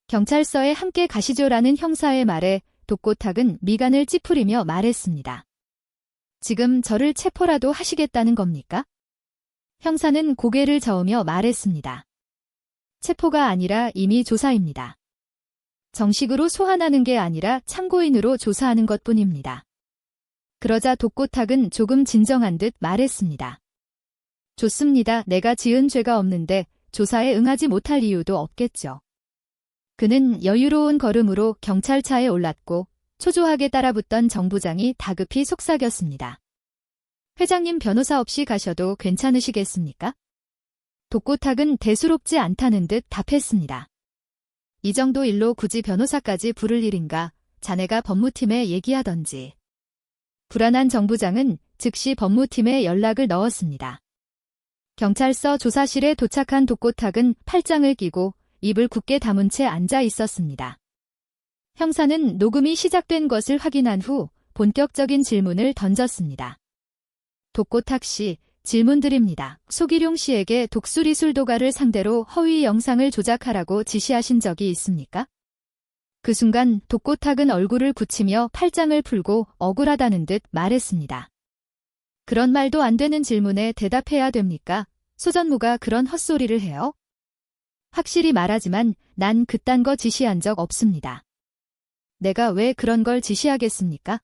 경찰서에 함께 가시죠라는 형사의 말에 독고탁은 미간을 찌푸리며 말했습니다. 지금 저를 체포라도 하시겠다는 겁니까? 형사는 고개를 저으며 말했습니다. 체포가 아니라 이미 조사입니다. 정식으로 소환하는 게 아니라 참고인으로 조사하는 것뿐입니다. 그러자 독고탁은 조금 진정한 듯 말했습니다. 좋습니다. 내가 지은 죄가 없는데 조사에 응하지 못할 이유도 없겠죠. 그는 여유로운 걸음으로 경찰차에 올랐고 초조하게 따라붙던 정부장이 다급히 속삭였습니다. 회장님 변호사 없이 가셔도 괜찮으시겠습니까? 독고탁은 대수롭지 않다는 듯 답했습니다. 이 정도 일로 굳이 변호사까지 부를 일인가, 자네가 법무팀에 얘기하던지. 불안한 정부장은 즉시 법무팀에 연락을 넣었습니다. 경찰서 조사실에 도착한 독고탁은 팔짱을 끼고 입을 굳게 다문 채 앉아 있었습니다. 형사는 녹음이 시작된 것을 확인한 후 본격적인 질문을 던졌습니다. 독고탁 씨, 질문 드립니다. 소기룡 씨에게 독수리술도가를 상대로 허위 영상을 조작하라고 지시하신 적이 있습니까? 그 순간 독고탁은 얼굴을 굳히며 팔짱을 풀고 억울하다는 듯 말했습니다. 그런 말도 안 되는 질문에 대답해야 됩니까? 소 전무가 그런 헛소리를 해요? 확실히 말하지만 난 그딴 거 지시한 적 없습니다. 내가 왜 그런 걸 지시하겠습니까?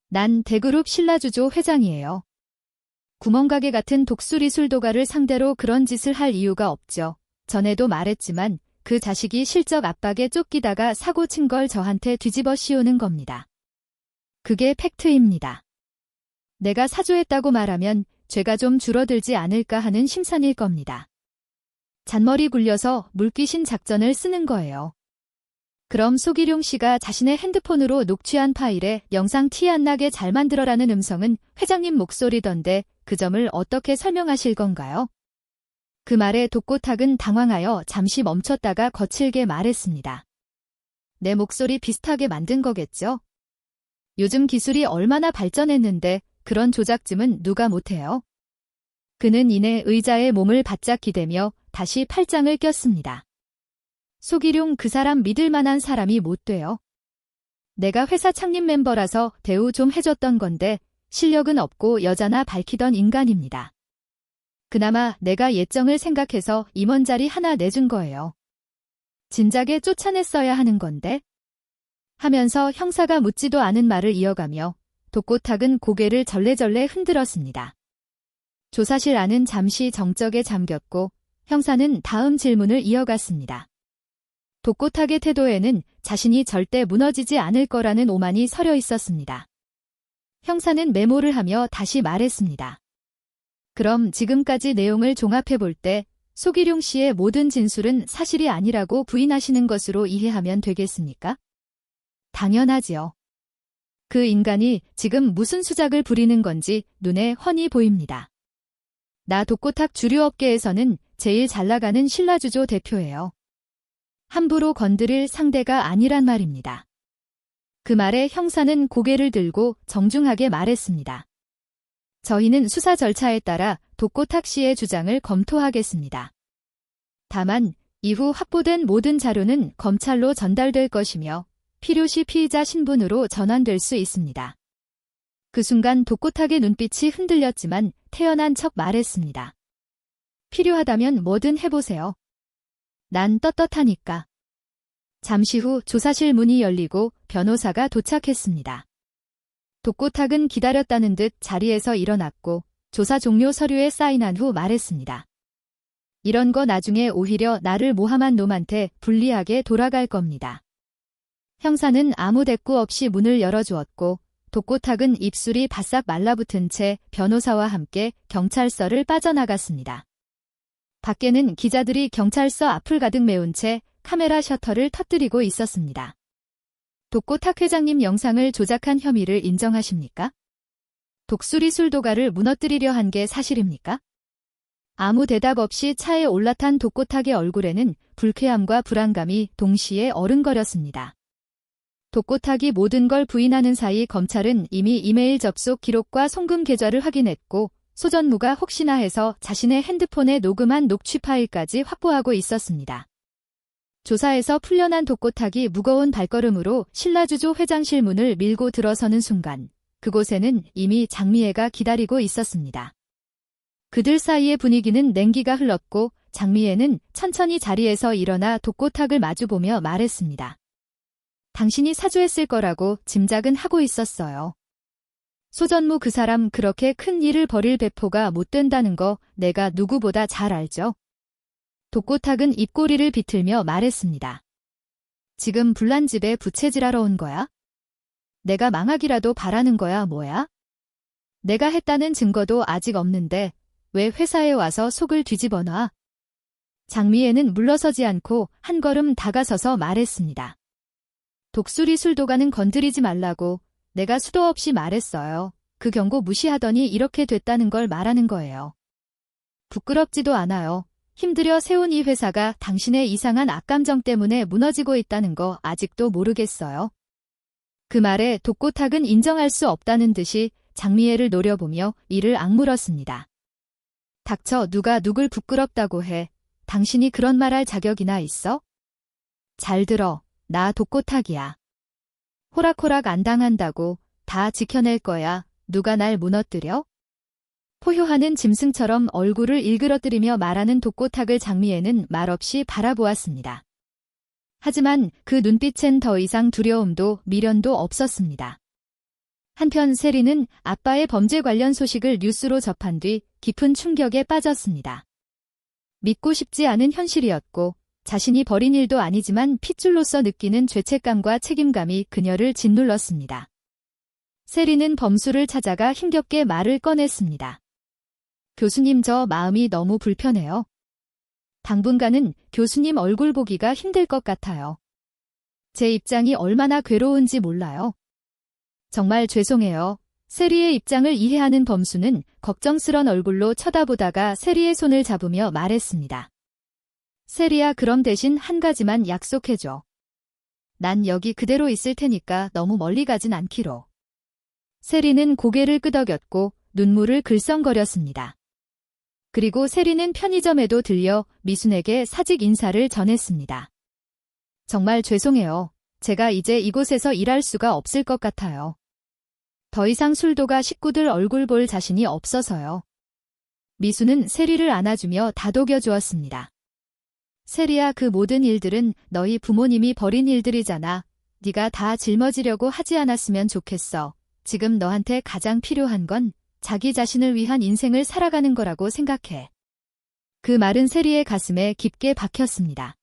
난 대그룹 신라주조 회장이에요. 구멍가게 같은 독수리술도가를 상대로 그런 짓을 할 이유가 없죠. 전에도 말했지만 그 자식이 실적 압박에 쫓기다가 사고 친 걸 저한테 뒤집어 씌우는 겁니다. 그게 팩트입니다. 내가 사주했다고 말하면 죄가 좀 줄어들지 않을까 하는 심산일 겁니다. 잔머리 굴려서 물귀신 작전을 쓰는 거예요. 그럼 소기룡 씨가 자신의 핸드폰으로 녹취한 파일에 영상 티 안 나게 잘 만들어라는 음성은 회장님 목소리던데 그 점을 어떻게 설명하실 건가요? 그 말에 독고탁은 당황하여 잠시 멈췄다가 거칠게 말했습니다. 내 목소리 비슷하게 만든 거겠죠? 요즘 기술이 얼마나 발전했는데 그런 조작쯤은 누가 못해요? 그는 이내 의자에 몸을 바짝 기대며 다시 팔짱을 꼈습니다. 소기룡 그 사람 믿을 만한 사람이 못 돼요. 내가 회사 창립 멤버라서 대우 좀 해줬던 건데 실력은 없고 여자나 밝히던 인간입니다. 그나마 내가 예정을 생각해서 임원 자리 하나 내준 거예요. 진작에 쫓아냈어야 하는 건데? 하면서 형사가 묻지도 않은 말을 이어가며 독고탁은 고개를 절레절레 흔들었습니다. 조사실 안은 잠시 정적에 잠겼고 형사는 다음 질문을 이어갔습니다. 독고탁의 태도에는 자신이 절대 무너지지 않을 거라는 오만이 서려 있었습니다. 형사는 메모를 하며 다시 말했습니다. 그럼 지금까지 내용을 종합해 볼 때 소기룡 씨의 모든 진술은 사실이 아니라고 부인하시는 것으로 이해하면 되겠습니까? 당연하지요. 그 인간이 지금 무슨 수작을 부리는 건지 눈에 훤히 보입니다. 나 독고탁 주류업계에서는 제일 잘 나가는 신라주조 대표예요. 함부로 건드릴 상대가 아니란 말입니다. 그 말에 형사는 고개를 들고 정중하게 말했습니다. 저희는 수사 절차에 따라 독고탁 씨의 주장을 검토하겠습니다. 다만 이후 확보된 모든 자료는 검찰로 전달될 것이며 필요시 피의자 신분으로 전환될 수 있습니다. 그 순간 독고탁의 눈빛이 흔들렸지만 태연한 척 말했습니다. 필요하다면 뭐든 해보세요. 난 떳떳하니까. 잠시 후 조사실 문이 열리고 변호사가 도착했습니다. 독고탁은 기다렸다는 듯 자리에서 일어났고 조사 종료 서류에 사인한 후 말했습니다. 이런 거 나중에 오히려 나를 모함한 놈한테 불리하게 돌아갈 겁니다. 형사는 아무 대꾸 없이 문을 열어주었고 독고탁은 입술이 바싹 말라붙은 채 변호사와 함께 경찰서를 빠져나갔습니다. 밖에는 기자들이 경찰서 앞을 가득 메운 채 카메라 셔터를 터뜨리고 있었습니다. 독고탁 회장님 영상을 조작한 혐의를 인정하십니까? 독수리술도가를 무너뜨리려 한 게 사실입니까? 아무 대답 없이 차에 올라탄 독고탁의 얼굴에는 불쾌함과 불안감이 동시에 어른거렸습니다. 독고탁이 모든 걸 부인하는 사이 검찰은 이미 이메일 접속 기록과 송금 계좌를 확인했고 소 전무가 혹시나 해서 자신의 핸드폰에 녹음한 녹취 파일까지 확보하고 있었습니다. 조사에서 풀려난 독고탁이 무거운 발걸음으로 신라주조 회장실 문을 밀고 들어서는 순간 그곳에는 이미 장미애가 기다리고 있었습니다. 그들 사이의 분위기는 냉기가 흘렀고 장미애는 천천히 자리에서 일어나 독고탁을 마주보며 말했습니다. 당신이 사주했을 거라고 짐작은 하고 있었어요. 소전무 그 사람 그렇게 큰 일을 벌일 배포가 못 된다는 거 내가 누구보다 잘 알죠. 독고탁은 입꼬리를 비틀며 말했습니다. 지금 불난집에 부채질하러 온 거야? 내가 망하기라도 바라는 거야 뭐야? 내가 했다는 증거도 아직 없는데 왜 회사에 와서 속을 뒤집어 놔? 장미애는 물러서지 않고 한 걸음 다가서서 말했습니다. 독수리 술도가는 건드리지 말라고 내가 수도 없이 말했어요. 그 경고 무시하더니 이렇게 됐다는 걸 말하는 거예요. 부끄럽지도 않아요. 힘들여 세운 이 회사가 당신의 이상한 악감정 때문에 무너지고 있다는 거 아직도 모르겠어요. 그 말에 독고탁은 인정할 수 없다는 듯이 장미애를 노려보며 이를 악물었습니다. 닥쳐 누가 누굴 부끄럽다고 해. 당신이 그런 말할 자격이나 있어? 잘 들어. 나 독고탁이야. 호락호락 안 당한다고 다 지켜낼 거야. 누가 날 무너뜨려? 포효하는 짐승처럼 얼굴을 일그러뜨리며 말하는 독고탁을 장미애는 말없이 바라보았습니다. 하지만 그 눈빛엔 더 이상 두려움도 미련도 없었습니다. 한편 세리는 아빠의 범죄 관련 소식을 뉴스로 접한 뒤 깊은 충격에 빠졌습니다. 믿고 싶지 않은 현실이었고 자신이 벌인 일도 아니지만 핏줄로서 느끼는 죄책감과 책임감이 그녀를 짓눌렀습니다. 세리는 범수를 찾아가 힘겹게 말을 꺼냈습니다. 교수님 저 마음이 너무 불편해요. 당분간은 교수님 얼굴 보기가 힘들 것 같아요. 제 입장이 얼마나 괴로운지 몰라요. 정말 죄송해요. 세리의 입장을 이해하는 범수는 걱정스런 얼굴로 쳐다보다가 세리의 손을 잡으며 말했습니다. 세리야 그럼 대신 한 가지만 약속해줘. 난 여기 그대로 있을 테니까 너무 멀리 가진 않기로. 세리는 고개를 끄덕였고 눈물을 글썽거렸습니다. 그리고 세리는 편의점에도 들려 미순에게 사직 인사를 전했습니다. 정말 죄송해요. 제가 이제 이곳에서 일할 수가 없을 것 같아요. 더 이상 술도가 식구들 얼굴 볼 자신이 없어서요. 미수는 세리를 안아주며 다독여 주었습니다. 세리야 그 모든 일들은 너희 부모님이 벌인 일들이잖아. 네가 다 짊어지려고 하지 않았으면 좋겠어. 지금 너한테 가장 필요한 건 자기 자신을 위한 인생을 살아가는 거라고 생각해. 그 말은 세리의 가슴에 깊게 박혔습니다.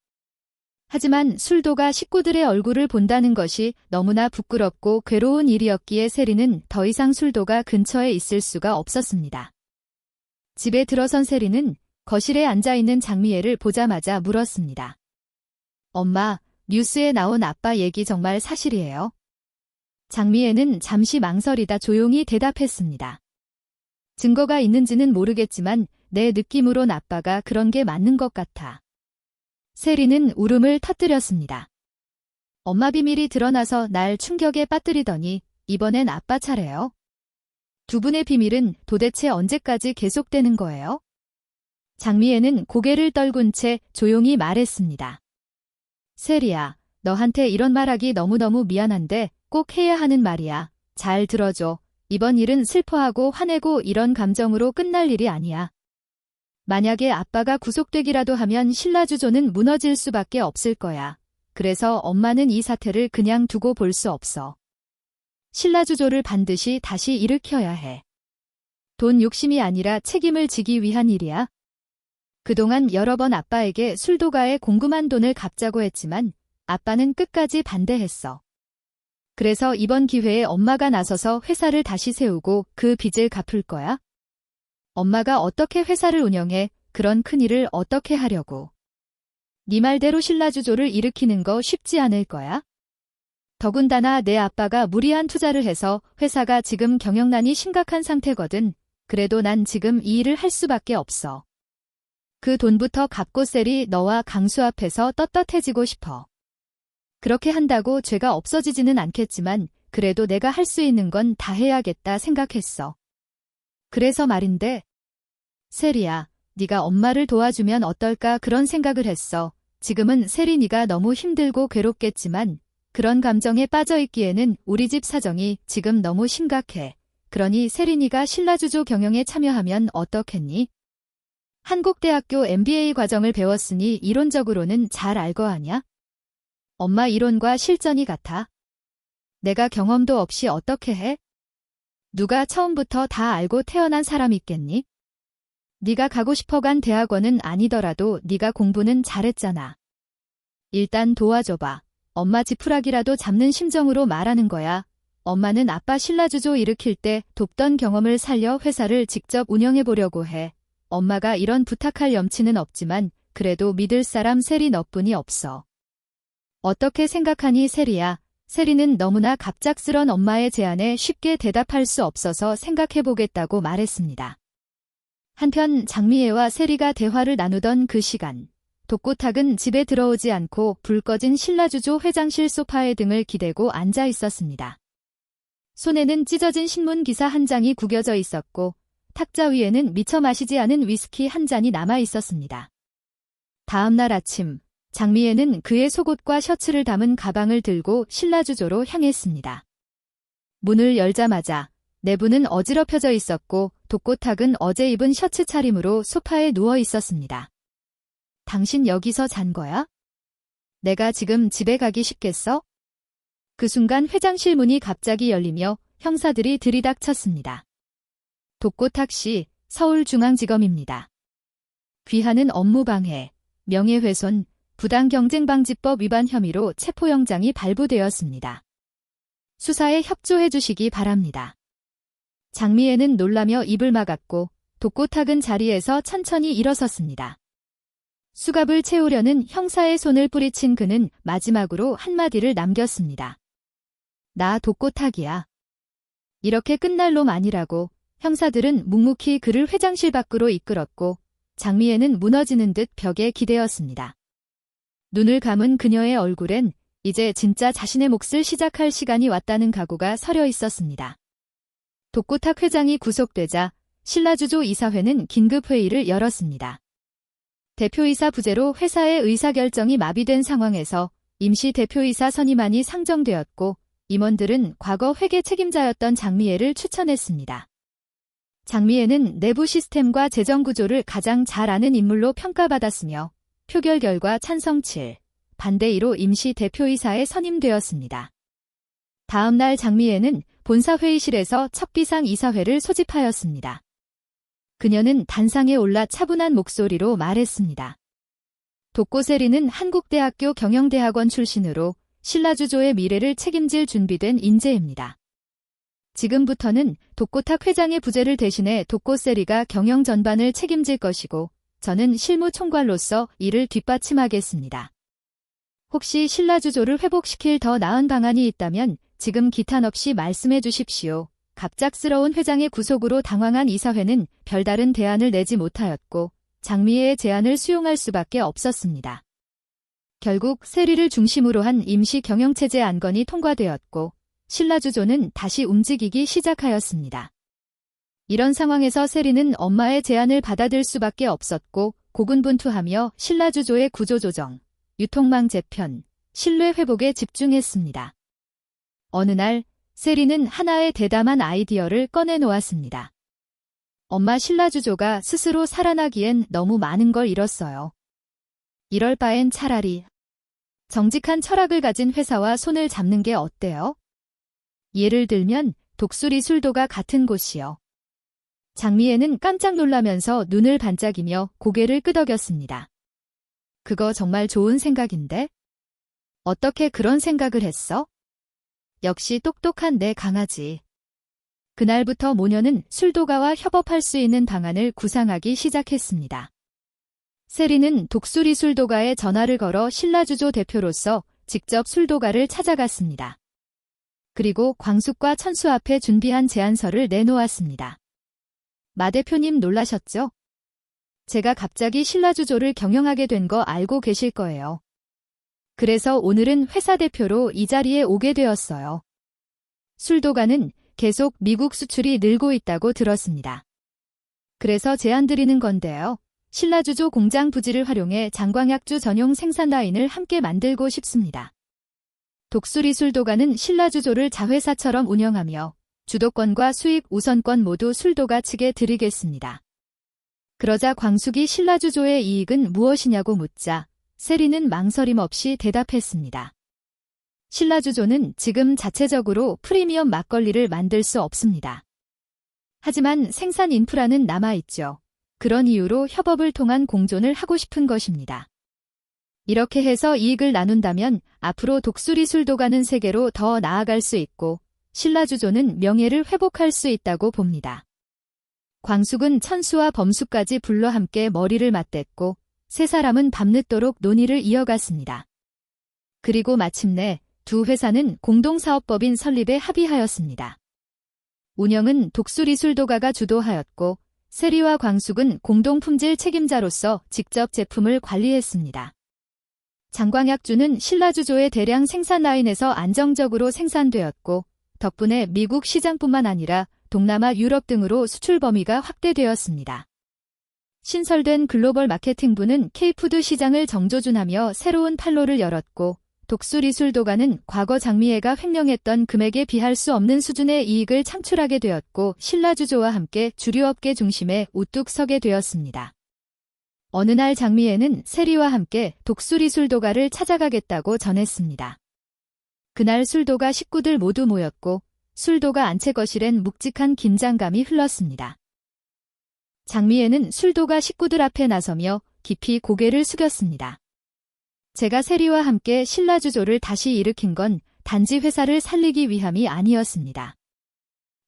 하지만 술도가 식구들의 얼굴을 본다는 것이 너무나 부끄럽고 괴로운 일이었기에 세리는 더 이상 술도가 근처에 있을 수가 없었습니다. 집에 들어선 세리는 거실에 앉아있는 장미애를 보자마자 물었습니다. 엄마, 뉴스에 나온 아빠 얘기 정말 사실이에요? 장미애는 잠시 망설이다 조용히 대답했습니다. 증거가 있는지는 모르겠지만 내 느낌으론 아빠가 그런 게 맞는 것 같아. 세리는 울음을 터뜨렸습니다. 엄마 비밀이 드러나서 날 충격에 빠뜨리더니 이번엔 아빠 차례요. 두 분의 비밀은 도대체 언제까지 계속되는 거예요? 장미애는 고개를 떨군 채 조용히 말했습니다. 세리야, 너한테 이런 말하기 너무너무 미안한데 꼭 해야 하는 말이야. 잘 들어줘. 이번 일은 슬퍼하고 화내고 이런 감정으로 끝날 일이 아니야. 만약에 아빠가 구속되기라도 하면 신라주조는 무너질 수밖에 없을 거야. 그래서 엄마는 이 사태를 그냥 두고 볼 수 없어. 신라주조를 반드시 다시 일으켜야 해. 돈 욕심이 아니라 책임을 지기 위한 일이야. 그동안 여러 번 아빠에게 술도가에 공금한 돈을 갚자고 했지만 아빠는 끝까지 반대했어. 그래서 이번 기회에 엄마가 나서서 회사를 다시 세우고 그 빚을 갚을 거야? 엄마가 어떻게 회사를 운영해? 그런 큰일을 어떻게 하려고? 네 말대로 신라주조를 일으키는 거 쉽지 않을 거야? 더군다나 내 아빠가 무리한 투자를 해서 회사가 지금 경영난이 심각한 상태거든. 그래도 난 지금 이 일을 할 수밖에 없어. 그 돈부터 갚고 셀이 너와 강수 앞에서 떳떳해지고 싶어. 그렇게 한다고 죄가 없어지지는 않겠지만 그래도 내가 할 수 있는 건 다 해야겠다 생각했어. 그래서 말인데, 세리야, 네가 엄마를 도와주면 어떨까 그런 생각을 했어. 지금은 세린이가 너무 힘들고 괴롭겠지만 그런 감정에 빠져있기에는 우리 집 사정이 지금 너무 심각해. 그러니 세린이가 신라주조 경영에 참여하면 어떻겠니? 한국대학교 MBA 과정을 배웠으니 이론적으로는 잘 알 거 아냐? 엄마 이론과 실전이 같아. 내가 경험도 없이 어떻게 해? 누가 처음부터 다 알고 태어난 사람 있겠니? 네가 가고 싶어 간 대학원은 아니더라도 네가 공부는 잘했잖아. 일단 도와줘봐. 엄마 지푸라기라도 잡는 심정으로 말하는 거야. 엄마는 아빠 신라주조 일으킬 때 돕던 경험을 살려 회사를 직접 운영해보려고 해. 엄마가 이런 부탁할 염치는 없지만 그래도 믿을 사람 세리 너뿐이 없어. 어떻게 생각하니 세리야? 세리는 너무나 갑작스런 엄마의 제안에 쉽게 대답할 수 없어서 생각해보겠다고 말했습니다. 한편 장미애와 세리가 대화를 나누던 그 시간, 독고탁은 집에 들어오지 않고 불 꺼진 신라주조 회장실 소파에 등을 기대고 앉아 있었습니다. 손에는 찢어진 신문 기사 한 장이 구겨져 있었고 탁자 위에는 미처 마시지 않은 위스키 한 잔이 남아 있었습니다. 다음 날 아침, 장미애는 그의 속옷과 셔츠를 담은 가방을 들고 신라주조로 향했습니다. 문을 열자마자 내부는 어지럽혀져 있었고 독고탁은 어제 입은 셔츠 차림으로 소파에 누워 있었습니다. 당신 여기서 잔 거야? 내가 지금 집에 가기 쉽겠어? 그 순간 회장실 문이 갑자기 열리며 형사들이 들이닥쳤습니다. 독고탁 씨, 서울중앙지검입니다. 귀하는 업무방해, 명예훼손, 부당경쟁방지법 위반 혐의로 체포영장이 발부되었습니다. 수사에 협조해 주시기 바랍니다. 장미애는 놀라며 입을 막았고 독고탁은 자리에서 천천히 일어섰습니다. 수갑을 채우려는 형사의 손을 뿌리친 그는 마지막으로 한마디를 남겼습니다. 나 독고탁이야. 이렇게 끝날 놈 아니라고. 형사들은 묵묵히 그를 회장실 밖으로 이끌었고 장미애는 무너지는 듯 벽에 기대었습니다. 눈을 감은 그녀의 얼굴엔 이제 진짜 자신의 몫을 시작할 시간이 왔다는 각오가 서려 있었습니다. 독고탁 회장이 구속되자 신라주조 이사회는 긴급회의를 열었습니다. 대표이사 부재로 회사의 의사결정이 마비된 상황에서 임시 대표이사 선임안이 상정되었고 임원들은 과거 회계 책임자였던 장미애를 추천했습니다. 장미애는 내부 시스템과 재정 구조를 가장 잘 아는 인물로 평가받았으며 표결 결과 찬성 7, 반대 2로 임시 대표이사에 선임되었습니다. 다음 날 장미애는 본사회의실에서 척비상 이사회를 소집하였습니다. 그녀는 단상에 올라 차분한 목소리로 말했습니다. 독고세리는 한국대학교 경영대학원 출신으로 신라주조의 미래를 책임질 준비된 인재입니다. 지금부터는 독고탁 회장의 부재를 대신해 독고세리가 경영 전반을 책임질 것이고 저는 실무총괄로서 이를 뒷받침하겠습니다. 혹시 신라주조를 회복시킬 더 나은 방안이 있다면 지금 기탄 없이 말씀해 주십시오. 갑작스러운 회장의 구속으로 당황한 이사회는 별다른 대안을 내지 못하였고 장미애의 제안을 수용할 수밖에 없었습니다. 결국 세리를 중심으로 한 임시 경영체제 안건이 통과되었고 신라주조는 다시 움직이기 시작하였습니다. 이런 상황에서 세리는 엄마의 제안을 받아들 수밖에 없었고 고군분투하며 신라주조의 구조조정, 유통망 재편, 신뢰 회복에 집중했습니다. 어느 날 세리는 하나의 대담한 아이디어를 꺼내놓았습니다. 엄마 신라주조가 스스로 살아나기엔 너무 많은 걸 잃었어요. 이럴 바엔 차라리 정직한 철학을 가진 회사와 손을 잡는 게 어때요? 예를 들면 독수리술도가 같은 곳이요. 장미애는 깜짝 놀라면서 눈을 반짝이며 고개를 끄덕였습니다. 그거 정말 좋은 생각인데? 어떻게 그런 생각을 했어? 역시 똑똑한 내 강아지. 그날부터 모녀는 술도가와 협업할 수 있는 방안을 구상하기 시작했습니다. 세리는 독수리 술도가에 전화를 걸어 신라주조 대표로서 직접 술도가를 찾아갔습니다. 그리고 광숙과 천수 앞에 준비한 제안서를 내놓았습니다. 마 대표님 놀라셨죠? 제가 갑자기 신라주조를 경영하게 된 거 알고 계실 거예요. 그래서 오늘은 회사 대표로 이 자리에 오게 되었어요. 술도가는 계속 미국 수출이 늘고 있다고 들었습니다. 그래서 제안 드리는 건데요. 신라주조 공장 부지를 활용해 장광약주 전용 생산 라인을 함께 만들고 싶습니다. 독수리술도가는 신라주조를 자회사처럼 운영하며 주도권과 수익 우선권 모두 술도가 측에 드리겠습니다. 그러자 광숙이 신라주조의 이익은 무엇이냐고 묻자 세리는 망설임 없이 대답했습니다. 신라주조는 지금 자체적으로 프리미엄 막걸리를 만들 수 없습니다. 하지만 생산 인프라는 남아있죠. 그런 이유로 협업을 통한 공존을 하고 싶은 것입니다. 이렇게 해서 이익을 나눈다면 앞으로 독수리술도가는 세계로 더 나아갈 수 있고 신라주조는 명예를 회복할 수 있다고 봅니다. 광숙은 천수와 범수까지 불러 함께 머리를 맞댔고 세 사람은 밤늦도록 논의를 이어갔습니다. 그리고 마침내 두 회사는 공동사업법인 설립에 합의하였습니다. 운영은 독수리술도가가 주도하였고 세리와 광숙은 공동품질 책임자로서 직접 제품을 관리했습니다. 장광약주는 신라주조의 대량 생산 라인에서 안정적으로 생산되었고 덕분에 미국 시장뿐만 아니라 동남아 유럽 등으로 수출 범위가 확대되었습니다. 신설된 글로벌 마케팅부는 K푸드 시장을 정조준하며 새로운 판로를 열었고 독수리술도가는 과거 장미애가 횡령했던 금액에 비할 수 없는 수준의 이익을 창출하게 되었고 신라주조와 함께 주류업계 중심에 우뚝 서게 되었습니다. 어느 날 장미애는 세리와 함께 독수리술도가를 찾아가겠다고 전했습니다. 그날 술도가 식구들 모두 모였고 술도가 안채거실엔 묵직한 긴장감이 흘렀습니다. 장미애는 술도가 식구들 앞에 나서며 깊이 고개를 숙였습니다. 제가 세리와 함께 신라주조를 다시 일으킨 건 단지 회사를 살리기 위함이 아니었습니다.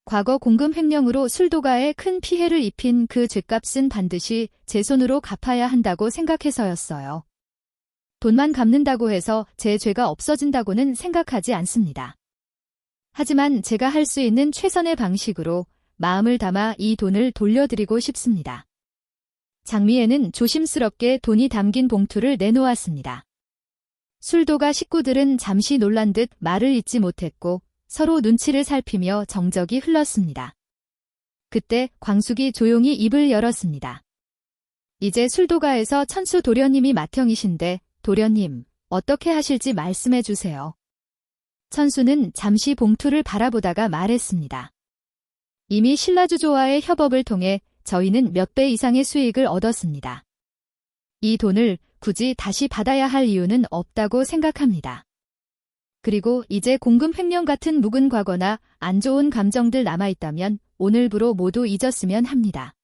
과거 공금 횡령으로 술도가에 큰 피해를 입힌 그 죗값은 반드시 제 손으로 갚아야 한다고 생각해서였어요. 돈만 갚는다고 해서 제 죄가 없어진다고는 생각하지 않습니다. 하지만 제가 할 수 있는 최선의 방식으로 마음을 담아 이 돈을 돌려드리고 싶습니다. 장미애는 조심스럽게 돈이 담긴 봉투를 내놓았습니다. 술도가 식구들은 잠시 놀란 듯 말을 잇지 못했고 서로 눈치를 살피며 정적이 흘렀습니다. 그때 광숙이 조용히 입을 열었습니다. 이제 술도가에서 천수 도련님이 맏형이신데 도련님, 어떻게 하실지 말씀해 주세요. 천수는 잠시 봉투를 바라보다가 말했습니다. 이미 신라주조와의 협업을 통해 저희는 몇 배 이상의 수익을 얻었습니다. 이 돈을 굳이 다시 받아야 할 이유는 없다고 생각합니다. 그리고 이제 공금 횡령 같은 묵은 과거나 안 좋은 감정들 남아있다면 오늘부로 모두 잊었으면 합니다.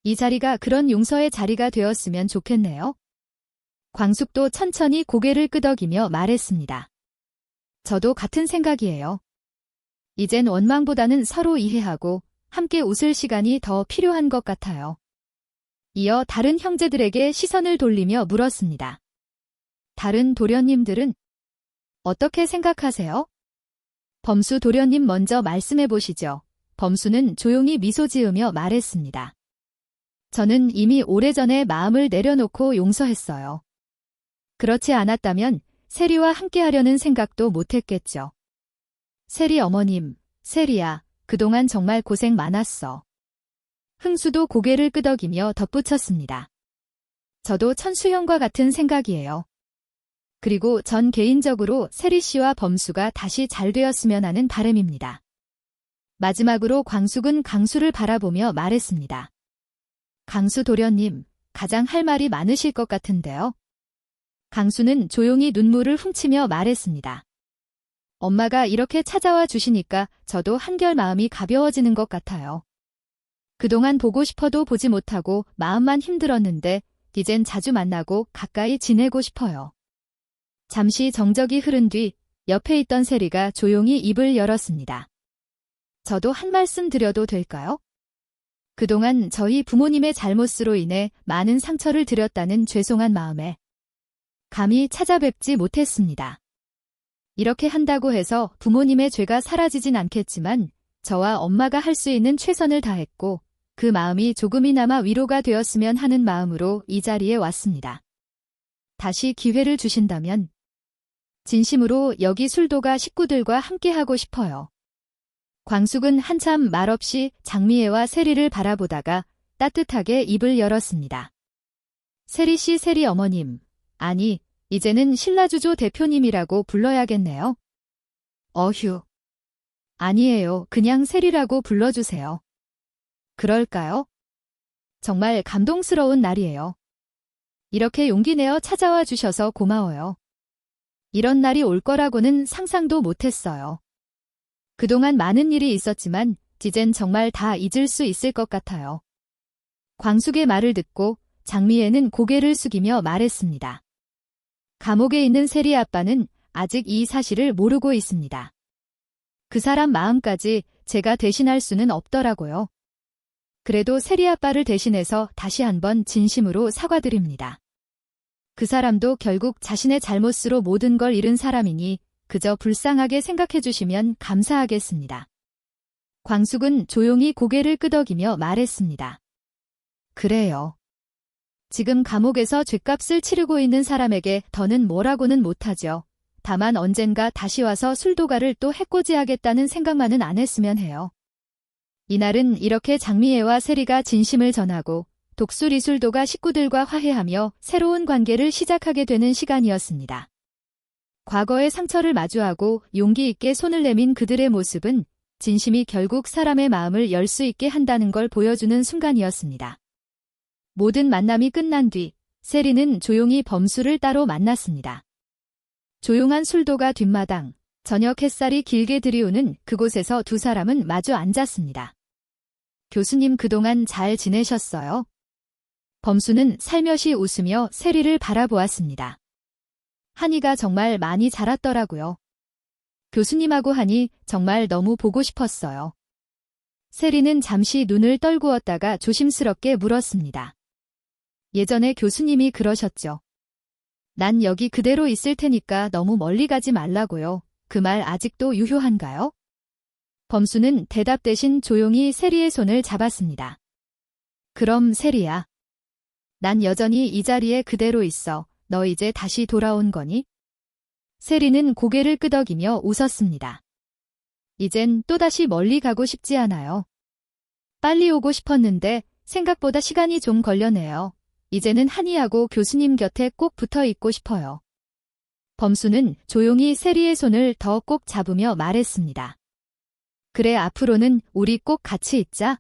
이 자리가 그런 용서의 자리가 되었으면 좋겠네요. 광숙도 천천히 고개를 끄덕이며 말했습니다. 저도 같은 생각이에요. 이젠 원망보다는 서로 이해하고 함께 웃을 시간이 더 필요한 것 같아요. 이어 다른 형제들에게 시선을 돌리며 물었습니다. 다른 도련님들은 어떻게 생각하세요? 범수 도련님 먼저 말씀해 보시죠. 범수는 조용히 미소 지으며 말했습니다. 저는 이미 오래전에 마음을 내려놓고 용서했어요. 그렇지 않았다면 세리와 함께하려는 생각도 못했겠죠. 세리 어머님, 세리야, 그동안 정말 고생 많았어. 흥수도 고개를 끄덕이며 덧붙였습니다. 저도 천수형과 같은 생각이에요. 그리고 전 개인적으로 세리 씨와 범수가 다시 잘 되었으면 하는 바람입니다. 마지막으로 광숙은 강수를 바라보며 말했습니다. 강수 도련님, 가장 할 말이 많으실 것 같은데요. 강수는 조용히 눈물을 훔치며 말했습니다. 엄마가 이렇게 찾아와 주시니까 저도 한결 마음이 가벼워지는 것 같아요. 그동안 보고 싶어도 보지 못하고 마음만 힘들었는데 이젠 자주 만나고 가까이 지내고 싶어요. 잠시 정적이 흐른 뒤 옆에 있던 세리가 조용히 입을 열었습니다. 저도 한 말씀 드려도 될까요? 그동안 저희 부모님의 잘못으로 인해 많은 상처를 드렸다는 죄송한 마음에 감히 찾아뵙지 못했습니다. 이렇게 한다고 해서 부모님의 죄가 사라지진 않겠지만 저와 엄마가 할 수 있는 최선을 다했고 그 마음이 조금이나마 위로가 되었으면 하는 마음으로 이 자리에 왔습니다. 다시 기회를 주신다면 진심으로 여기 술도가 식구들과 함께하고 싶어요. 광숙은 한참 말없이 장미애와 세리를 바라보다가 따뜻하게 입을 열었습니다. 세리 씨, 세리 어머님. 아니, 이제는 신라주조 대표님이라고 불러야겠네요. 어휴. 아니에요. 그냥 세리라고 불러주세요. 그럴까요? 정말 감동스러운 날이에요. 이렇게 용기 내어 찾아와 주셔서 고마워요. 이런 날이 올 거라고는 상상도 못했어요. 그동안 많은 일이 있었지만 이젠 정말 다 잊을 수 있을 것 같아요. 광숙의 말을 듣고 장미애는 고개를 숙이며 말했습니다. 감옥에 있는 세리 아빠는 아직 이 사실을 모르고 있습니다. 그 사람 마음까지 제가 대신할 수는 없더라고요. 그래도 세리 아빠를 대신해서 다시 한번 진심으로 사과드립니다. 그 사람도 결국 자신의 잘못으로 모든 걸 잃은 사람이니 그저 불쌍하게 생각해 주시면 감사하겠습니다. 광숙은 조용히 고개를 끄덕이며 말했습니다. 그래요. 지금 감옥에서 죗값을 치르고 있는 사람에게 더는 뭐라고는 못하죠. 다만 언젠가 다시 와서 술도가를 또 해코지하겠다는 생각만은 안 했으면 해요. 이날은 이렇게 장미애와 세리가 진심을 전하고 독수리술도가 식구들과 화해하며 새로운 관계를 시작하게 되는 시간이었습니다. 과거의 상처를 마주하고 용기 있게 손을 내민 그들의 모습은 진심이 결국 사람의 마음을 열 수 있게 한다는 걸 보여주는 순간이었습니다. 모든 만남이 끝난 뒤 세리는 조용히 범수를 따로 만났습니다. 조용한 술도가 뒷마당, 저녁 햇살이 길게 들이오는 그곳에서 두 사람은 마주 앉았습니다. 교수님 그동안 잘 지내셨어요? 범수는 살며시 웃으며 세리를 바라보았습니다. 한이가 정말 많이 자랐더라고요. 교수님하고 하니 정말 너무 보고 싶었어요. 세리는 잠시 눈을 떨구었다가 조심스럽게 물었습니다. 예전에 교수님이 그러셨죠. 난 여기 그대로 있을 테니까 너무 멀리 가지 말라고요. 그 말 아직도 유효한가요? 범수는 대답 대신 조용히 세리의 손을 잡았습니다. 그럼 세리야. 난 여전히 이 자리에 그대로 있어. 너 이제 다시 돌아온 거니? 세리는 고개를 끄덕이며 웃었습니다. 이젠 또다시 멀리 가고 싶지 않아요. 빨리 오고 싶었는데 생각보다 시간이 좀 걸려네요. 이제는 한이하고 교수님 곁에 꼭 붙어 있고 싶어요. 범수는 조용히 세리의 손을 더 꼭 잡으며 말했습니다. 그래 앞으로는 우리 꼭 같이 있자.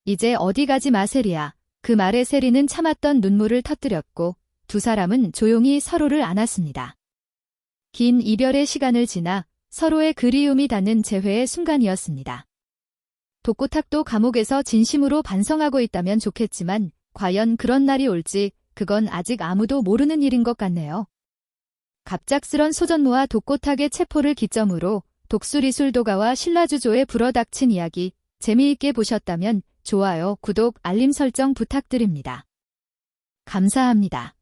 이제 어디 가지 마 세리야. 그 말에 세리는 참았던 눈물을 터뜨렸고 두 사람은 조용히 서로를 안았습니다. 긴 이별의 시간을 지나 서로의 그리움이 닿는 재회의 순간이었습니다. 독고탁도 감옥에서 진심으로 반성하고 있다면 좋겠지만 과연 그런 날이 올지 그건 아직 아무도 모르는 일인 것 같네요. 갑작스런 소전무와 독고탁의 체포를 기점으로 독수리술도가와 신라주조에 불어닥친 이야기 재미있게 보셨다면 좋아요, 구독, 알림 설정 부탁드립니다. 감사합니다.